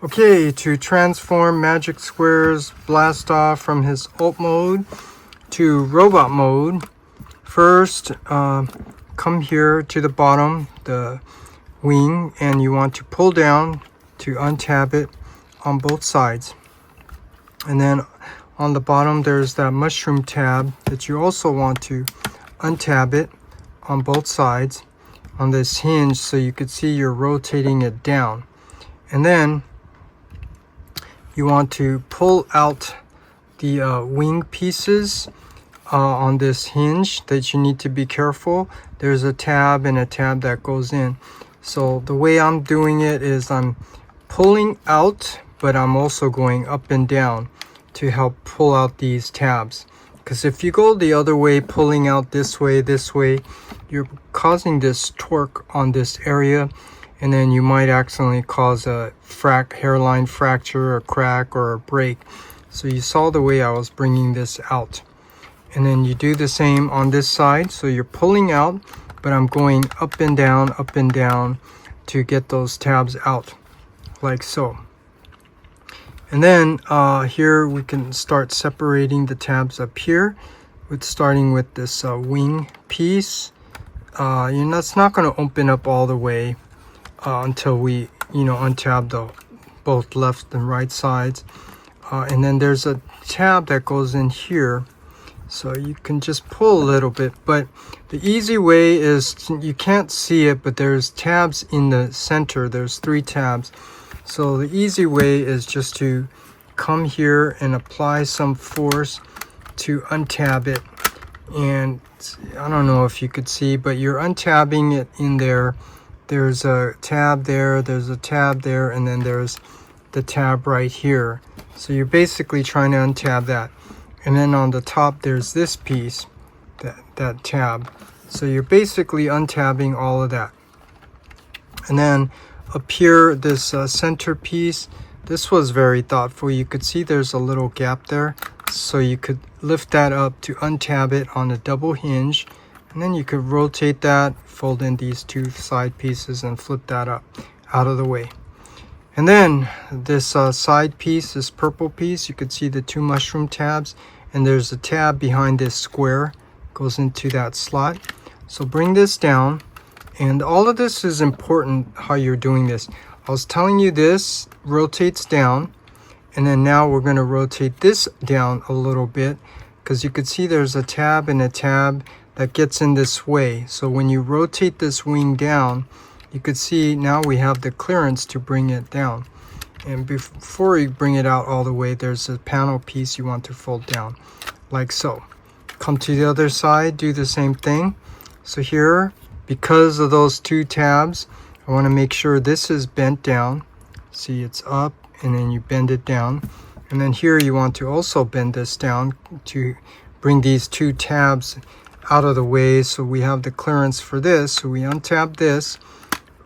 Okay, to transform Magic Square's blast off from his alt mode to robot mode, first come here to the bottom, the wing, and you want to pull down to untab it on both sides. And then on the bottom there's that mushroom tab that you also want to untab it on both sides on this hinge so you could see you're rotating it down. And then you want to pull out the wing pieces on this hinge that you need to be careful. There's a tab and a tab that goes in. So the way I'm doing it is I'm pulling out, but I'm also going up and down to help pull out these tabs. Because if you go the other way, pulling out this way, you're causing this torque on this area, and then you might accidentally cause a hairline fracture, a crack, or a break. So you saw the way I was bringing this out. And then you do the same on this side. So you're pulling out, but I'm going up and down to get those tabs out, like so. And then here we can start separating the tabs up here, starting with this wing piece. That's not going to open up all the way until we untab both left and right sides. And then there's a tab that goes in here, so you can just pull a little bit. But the easy way is, you can't see it, but there's tabs in the center. There's 3 tabs. So the easy way is just to come here and apply some force to untab it. And I don't know if you could see, but you're untabbing it in there. There's a tab there, there's a tab there, and then there's the tab right here. So you're basically trying to untab that. And then on the top there's this piece, that tab. So you're basically untabbing all of that. And then up here, this center piece, this was very thoughtful. You could see there's a little gap there. So you could lift that up to untab it on a double hinge. And then you could rotate that, fold in these 2 side pieces, and flip that up out of the way. And then this side piece, this purple piece, you could see the 2 mushroom tabs, and there's a tab behind this square, goes into that slot. So bring this down, and all of this is important how you're doing this. I was telling you this rotates down, and then now we're going to rotate this down a little bit, because you could see there's a tab and a tab that gets in this way. So when you rotate this wing down, you could see now we have the clearance to bring it down. And before you bring it out all the way, there's a panel piece you want to fold down, like so. Come to the other side, do the same thing. So here, because of those 2 tabs, I want to make sure this is bent down. See, it's up, and then you bend it down. And then here you want to also bend this down to bring these 2 tabs out of the way, so we have the clearance for this. So we untab this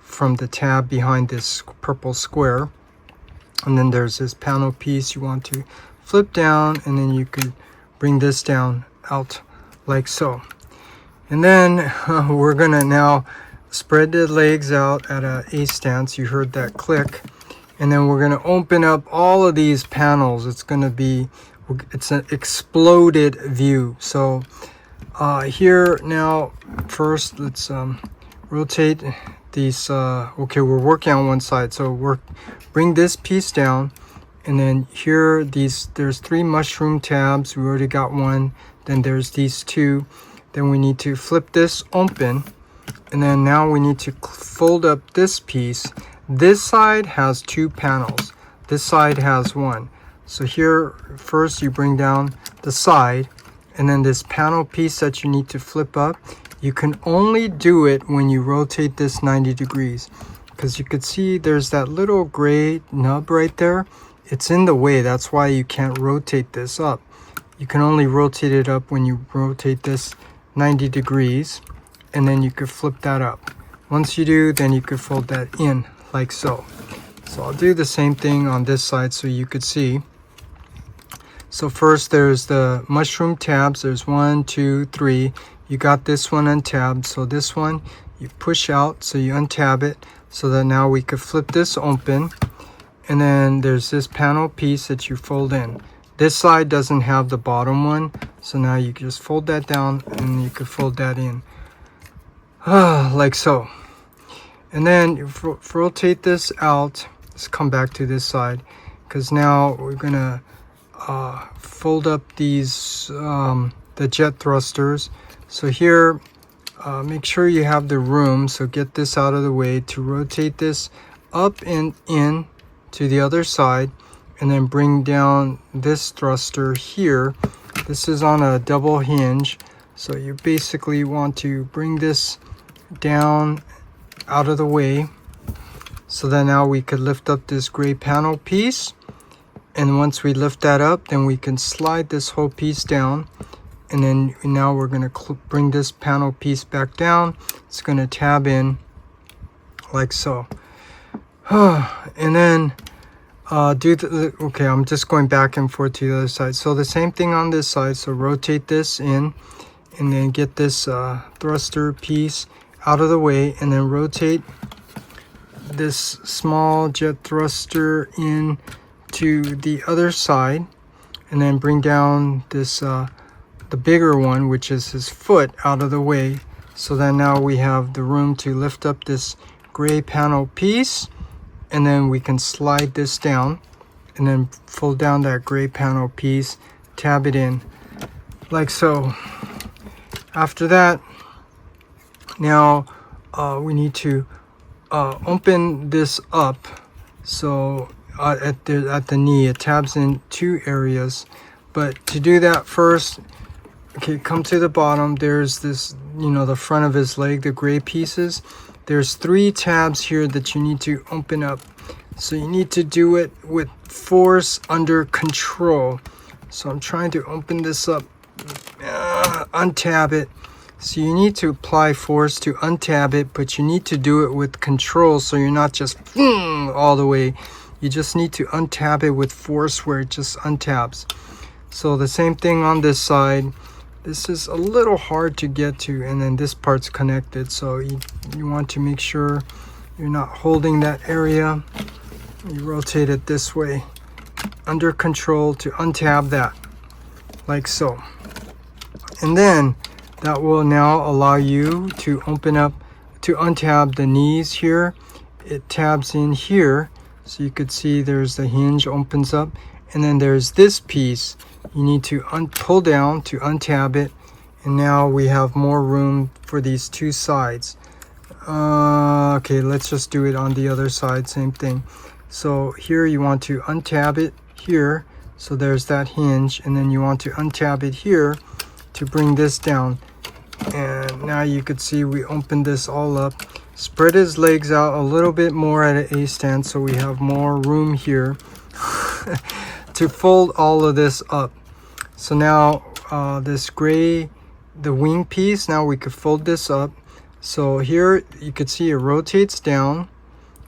from the tab behind this purple square, and then there's this panel piece you want to flip down, and then you could bring this down out like so. And then we're gonna now spread the legs out at a A stance. You heard that click. And then we're gonna open up all of these panels. It's an exploded view. So here now, first let's rotate these. Okay, we're working on one side, so bring this piece down, and then here there's 3 mushroom tabs. We already got 1. Then there's these 2. Then we need to flip this open, and then now we need to fold up this piece. This side has 2 panels. This side has 1. So here first you bring down the side, and then this panel piece that you need to flip up, you can only do it when you rotate this 90 degrees, because you could see there's that little gray nub right there. It's in the way. That's why you can't rotate this up. You can only rotate it up when you rotate this 90 degrees, and then you could flip that up. Once you do, then you could fold that in like so. So I'll do the same thing on this side so you could see. So first there's the mushroom tabs. There's 1, 2, 3. You got this one untabbed. So this one you push out, so you untab it, so that now we could flip this open. and then there's this panel piece that you fold in. This side doesn't have the bottom one, so now you can just fold that down and you could fold that in like so. And then rotate this out. Let's come back to this side, because now we're gonna fold up these the jet thrusters. So here, make sure you have the room, so get this out of the way to rotate this up and in to the other side, and then bring down this thruster here. This is on a double hinge, so you basically want to bring this down out of the way, so that now we could lift up this gray panel piece. And once we lift that up, then we can slide this whole piece down, and then now we're going to bring this panel piece back down. It's going to tab in like so. And then okay, I'm just going back and forth to the other side. So the same thing on this side. So rotate this in, and then get this thruster piece out of the way, and then rotate this small jet thruster in to the other side, and then bring down this the bigger one, which is his foot, out of the way. So then now we have the room to lift up this gray panel piece, and then we can slide this down and then fold down that gray panel piece, tab it in like so. After that, now we need to open this up. So at the knee, it tabs in two areas, but to do that first, okay, come to the bottom. There's this, the front of his leg, the gray pieces. There's 3 tabs here that you need to open up. So you need to do it with force, under control. So I'm trying to open this up, untab it. So you need to apply force to untab it, but you need to do it with control, so you're not just all the way. You just need to untab it with force where it just untabs. So the same thing on this side. This is a little hard to get to, and then this part's connected, so you want to make sure you're not holding that area. You rotate it this way, under control, to untab that like so. And then that will now allow you to open up, to untab the knees here. It tabs in here, so you could see there's the hinge opens up, and then there's this piece you need to pull down to untab it, and now we have more room for these 2 sides. Okay, let's just do it on the other side, same thing. So here you want to untab it here, so there's that hinge, and then you want to untab it here to bring this down. And now you could see we opened this all up. Spread his legs out a little bit more at an A stand, so we have more room here to fold all of this up. So now this gray, the wing piece, now we could fold this up. So here you could see it rotates down,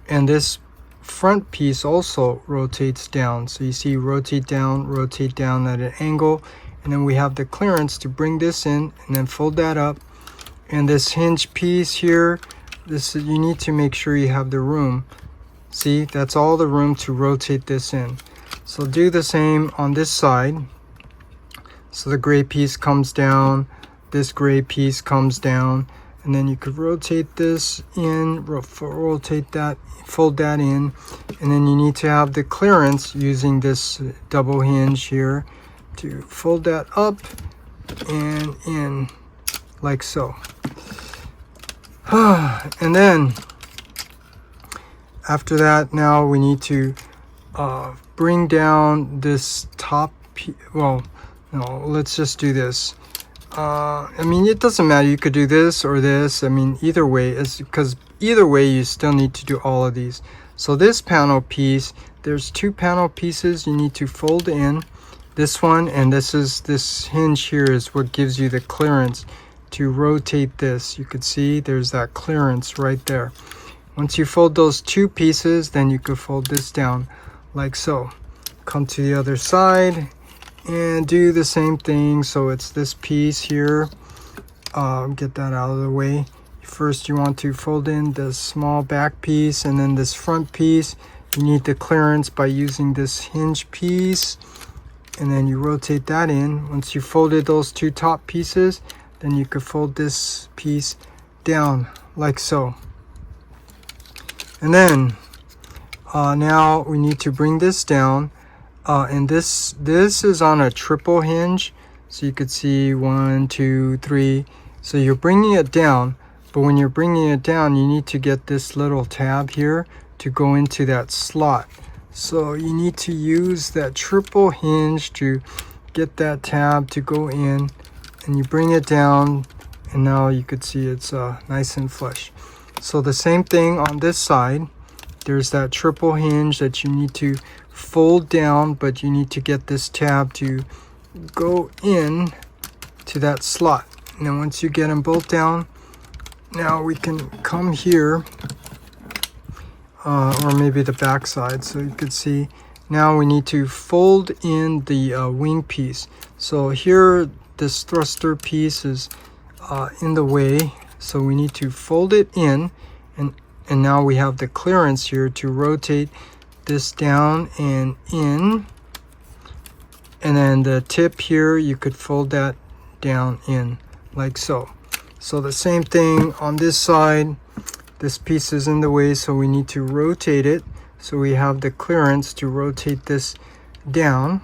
and this front piece also rotates down. So you see rotate down at an angle, and then we have the clearance to bring this in and then fold that up. And this hinge piece here, you need to make sure you have the room. See, that's all the room to rotate this in. So do the same on this side. So the gray piece comes down, this gray piece comes down, and then you could rotate this in, rotate that, fold that in, and then you need to have the clearance using this double hinge here to fold that up and in like so. And then after that, now we need to bring down this top piece. Well, no, let's just do this. I mean, it doesn't matter. You could do this or this. I mean, either way, is because either way you still need to do all of these. So this panel piece, there's 2 panel pieces you need to fold in. This one and this hinge here is what gives you the clearance to rotate this. You could see there's that clearance right there. Once you fold those 2 pieces, then you could fold this down like so. Come to the other side and do the same thing. So it's this piece here. Get that out of the way. First you want to fold in the small back piece, and then this front piece you need the clearance by using this hinge piece, and then you rotate that in. Once you folded those two top pieces, then you could fold this piece down like so. And then now we need to bring this down, and this is on a triple hinge, so you could see 1, 2, 3. So you're bringing it down, but when you're bringing it down, you need to get this little tab here to go into that slot. So you need to use that triple hinge to get that tab to go in, and you bring it down, and now you could see it's nice and flush. So the same thing on this side. There's that triple hinge that you need to fold down, but you need to get this tab to go in to that slot. And then once you get them both down, now we can come here, or maybe the back side, so you could see now we need to fold in the wing piece. So here this thruster piece is in the way, so we need to fold it in, and now we have the clearance here to rotate this down and in, and then the tip here you could fold that down in like so. So the same thing on this side. This piece is in the way, so we need to rotate it, so we have the clearance to rotate this down.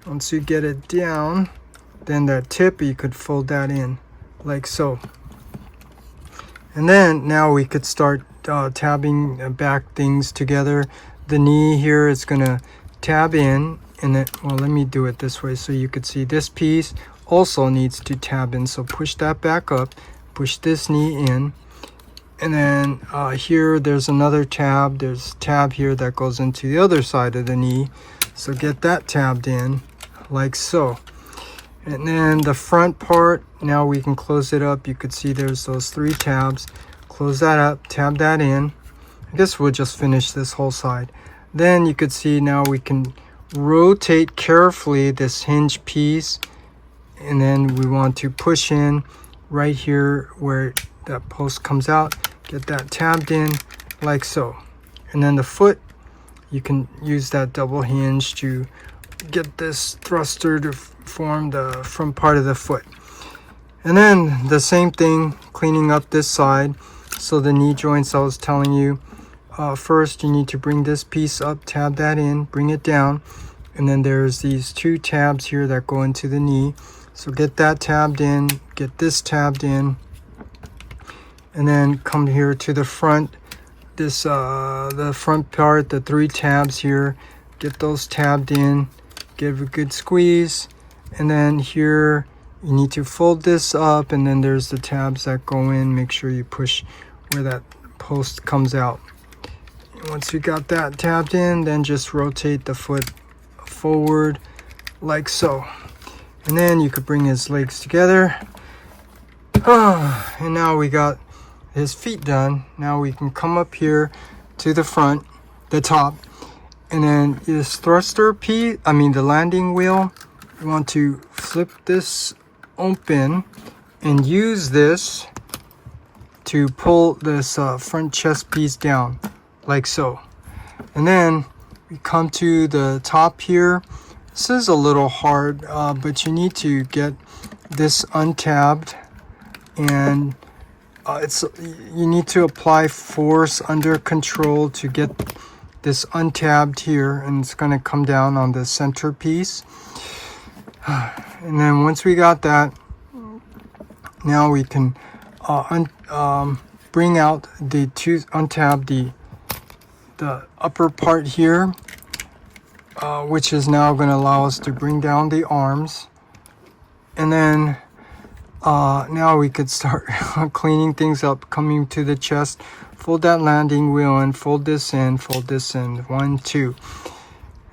Once you get it down, then that tip you could fold that in like so. And then now we could start tabbing back things together. The knee here is gonna tab in, and then, well, let me do it this way so you could see this piece also needs to tab in. So push that back up, push this knee in, and then here there's another tab. There's a tab here that goes into the other side of the knee, so get that tabbed in like so. And then the front part, now we can close it up. You could see there's those 3 tabs. Close that up, tab that in. I guess we'll just finish this whole side. Then you could see now we can rotate carefully this hinge piece, and then we want to push in right here where that post comes out. Get that tabbed in like so. And then the foot, you can use that double hinge to get this thruster to form the front part of the foot. And then the same thing, cleaning up this side. So the knee joints I was telling you, first you need to bring this piece up, tab that in, bring it down, and then there's these 2 tabs here that go into the knee. So get that tabbed in, get this tabbed in, and then come here to the front. This the front part, the 3 tabs here, get those tabbed in, give a good squeeze, and then here you need to fold this up, and then there's the tabs that go in. Make sure you push where that post comes out. And once you got that tabbed in, then just rotate the foot forward like so. And then you could bring his legs together. And now we got his feet done. Now we can come up here to the front, the top, and then this thruster piece, the landing wheel, you want to flip this open and use this to pull this front chest piece down like so. And then we come to the top here. This is a little hard, but you need to get this untabbed, and you need to apply force under control to get this untabbed here, and it's going to come down on the center piece. And then once we got that, now we can bring out untab the upper part here, which is now going to allow us to bring down the arms. And then now we could start cleaning things up, coming to the chest. Fold that landing wheel and fold this in, 1, 2.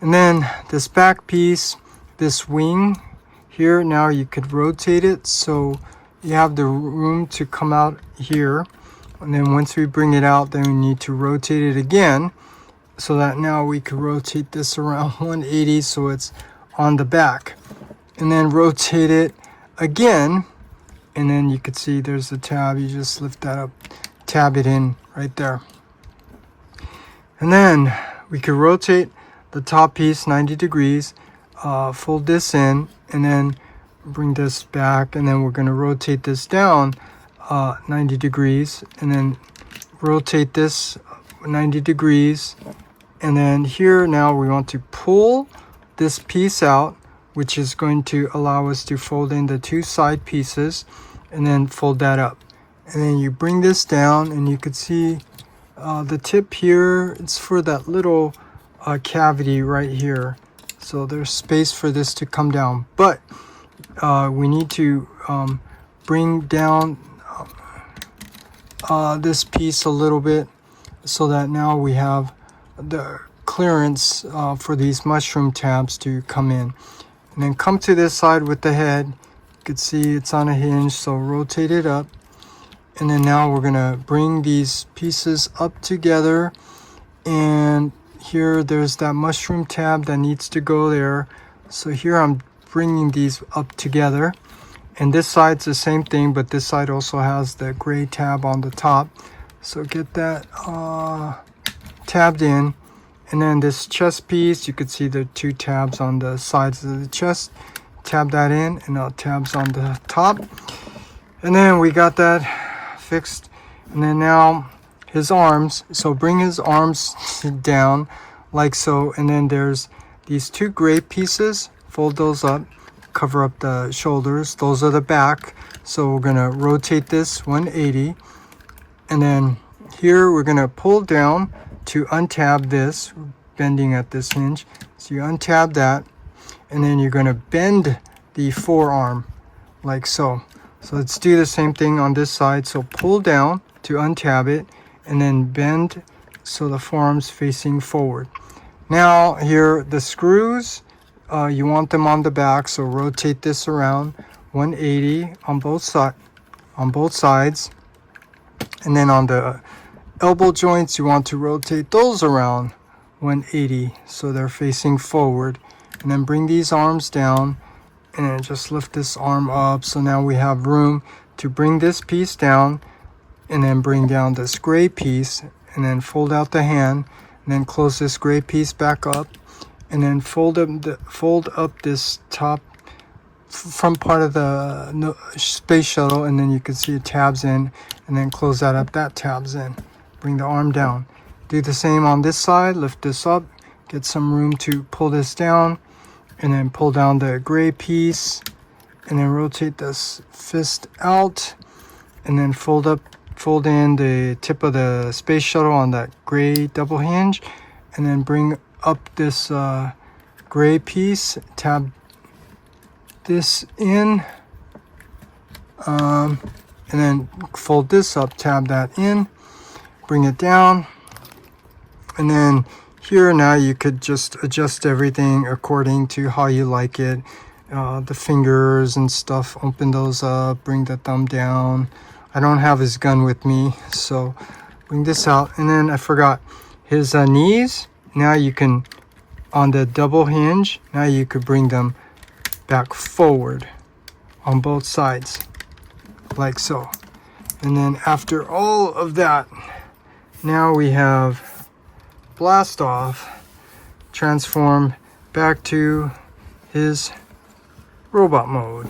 And then this back piece, this wing here, now you could rotate it so you have the room to come out here. And then once we bring it out, then we need to rotate it again, so that now we could rotate this around 180 so it's on the back. And then rotate it again, and then you could see there's the tab. You just lift that up, tab it in right there. And then we could rotate the top piece 90 degrees, fold this in, and then bring this back, and then we're going to rotate this down 90 degrees, and then rotate this 90 degrees, and then here now we want to pull this piece out, which is going to allow us to fold in the two side pieces, and then fold that up. And then you bring this down, and you can see the tip here, it's for that little cavity right here. So there's space for this to come down. But we need to bring down this piece a little bit so that now we have the clearance for these mushroom tabs to come in. And then come to this side with the head. You can see it's on a hinge, so rotate it up. And then now we're going to bring these pieces up together, and here there's that mushroom tab that needs to go there. So here I'm bringing these up together, and this side's the same thing, but this side also has the gray tab on the top. So get that tabbed in, and then this chest piece, you could see the two tabs on the sides of the chest. Tab that in, and now tabs on the top, and then we got that fixed. And then now his arms, so bring his arms down like so, and then there's these two gray pieces, fold those up, cover up the shoulders, those are the back. So we're going to rotate this 180, and then here we're going to pull down to untab this, bending at this hinge. So you untab that, and then you're going to bend the forearm like so. So let's do the same thing on this side. So pull down to untab it, and then bend so the forearm's facing forward. Now here the screws, you want them on the back, so rotate this around 180 on both sides. And then on the elbow joints, you want to rotate those around 180 so they're facing forward. And then bring these arms down, and then just lift this arm up. So now we have room to bring this piece down, and then bring down this gray piece, and then fold out the hand, and then close this gray piece back up, and then fold up this top front part of the space shuttle, and then you can see it tabs in, and then close that up, that tabs in. Bring the arm down. Do the same on this side, lift this up, get some room to pull this down, and then pull down the gray piece, and then rotate this fist out, and then fold in the tip of the space shuttle on that gray double hinge, and then bring up this gray piece, tab this in, and then fold this up, tab that in, bring it down, and then here now you could just adjust everything according to how you like it. The fingers and stuff, open those up, bring the thumb down. I don't have his gun with me, so bring this out. And then I forgot his knees. Now you can, on the double hinge, now you could bring them back forward on both sides, like so. And then after all of that, now we have blast off, transform back to his robot mode.